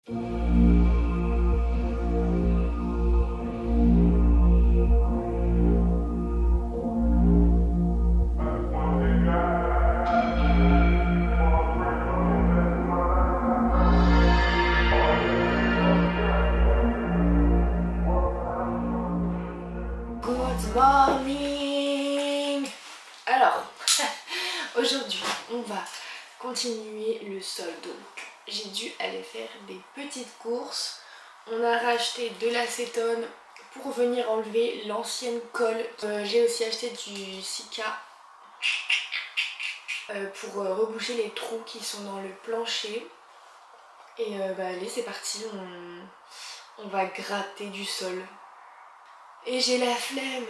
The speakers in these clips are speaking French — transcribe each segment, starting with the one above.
Good morning. Alors, aujourd'hui, on va continuer le sol. Donc, j'ai dû aller faire des petites courses. On a racheté de l'acétone pour venir enlever l'ancienne colle. J'ai aussi acheté du Sika pour reboucher les trous qui sont dans le plancher. Et allez, c'est parti, on va gratter du sol. Et j'ai la flemme.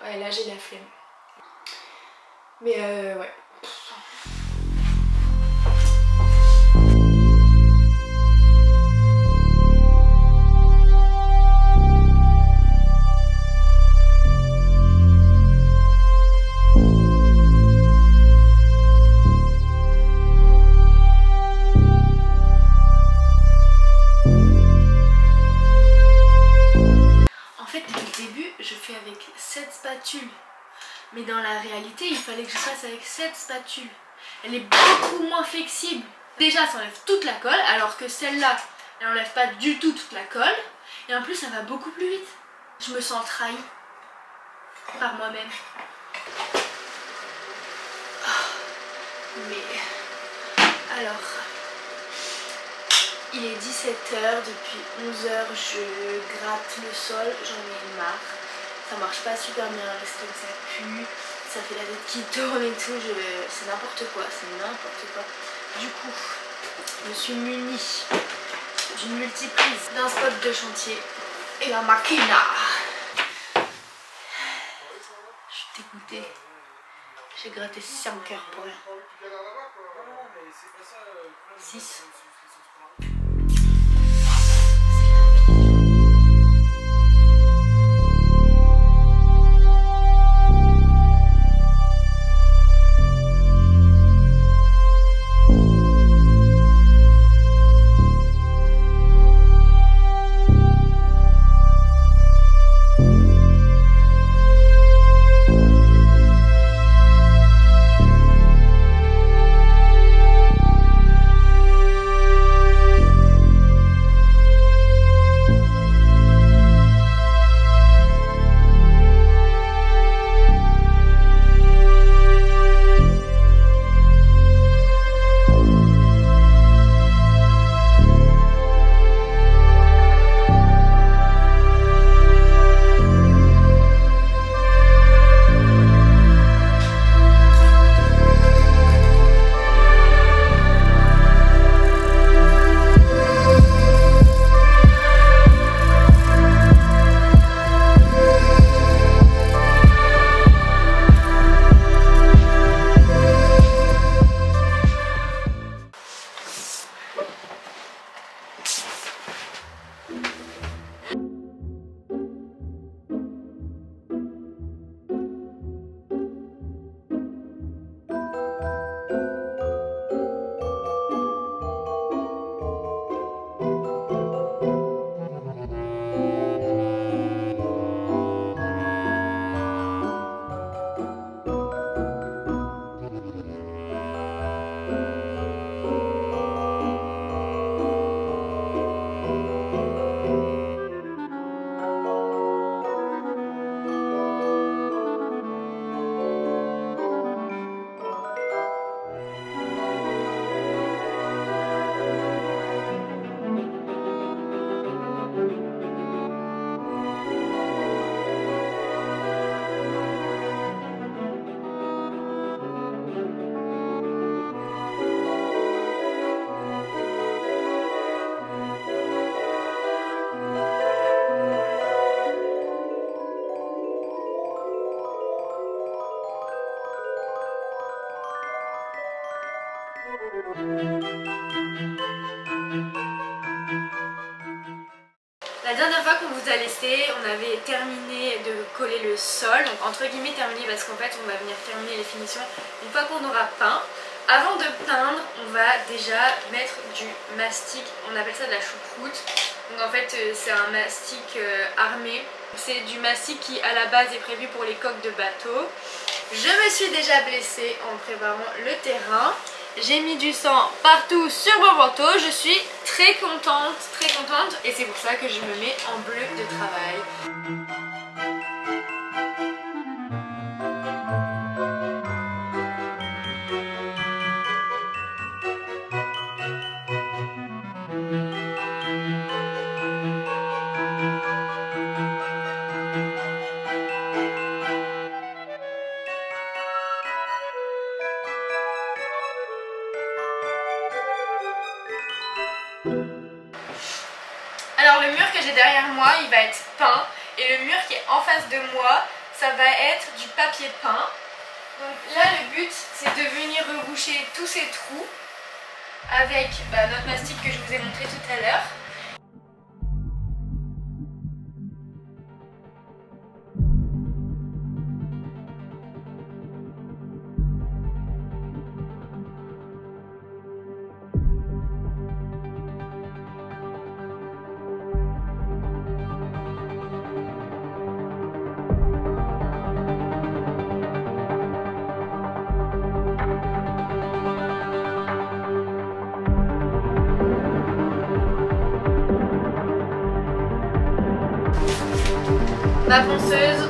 Ouais, là j'ai la flemme. Mais ouais. Je fais avec 7 spatules, mais dans la réalité il fallait que je fasse avec 7 spatules. Elle est beaucoup moins flexible. Déjà ça enlève toute la colle, alors que celle-là elle enlève pas du tout toute la colle, et en plus ça va beaucoup plus vite. Je me sens trahie par moi-même. Mais alors, il est 17h, depuis 11h je gratte le sol, j'en ai marre. Ça marche pas super bien, parce que ça pue, ça fait la tête qui tourne et tout, c'est n'importe quoi, c'est n'importe quoi. Du coup, je me suis munie d'une multiprise, d'un spot de chantier et la machina. Je suis dégoûtée, j'ai gratté 5 heures pour rien. 6. La dernière fois qu'on vous a laissé, on avait terminé de coller le sol, donc entre guillemets terminé parce qu'en fait on va venir terminer les finitions une fois qu'on aura peint. Avant de peindre, on va déjà mettre du mastic, on appelle ça de la choucroute. Donc en fait c'est un mastic armé. C'est du mastic qui à la base est prévu pour les coques de bateau. Je me suis déjà blessée en préparant le terrain. J'ai mis du sang partout sur mon manteau. Je suis très contente et c'est pour ça que je me mets en bleu de travail. Alors le mur que j'ai derrière moi, il va être peint et le mur qui est en face de moi, ça va être du papier peint. Donc là le but c'est de venir reboucher tous ces trous avec notre mastic que je vous ai montré tout à l'heure. Ma ponceuse.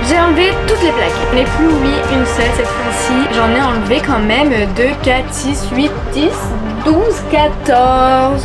J'ai enlevé toutes les plaques. Je n'ai plus mis une seule cette fois-ci. J'en ai enlevé quand même 2, 4, 6, 8, 10, 12, 14.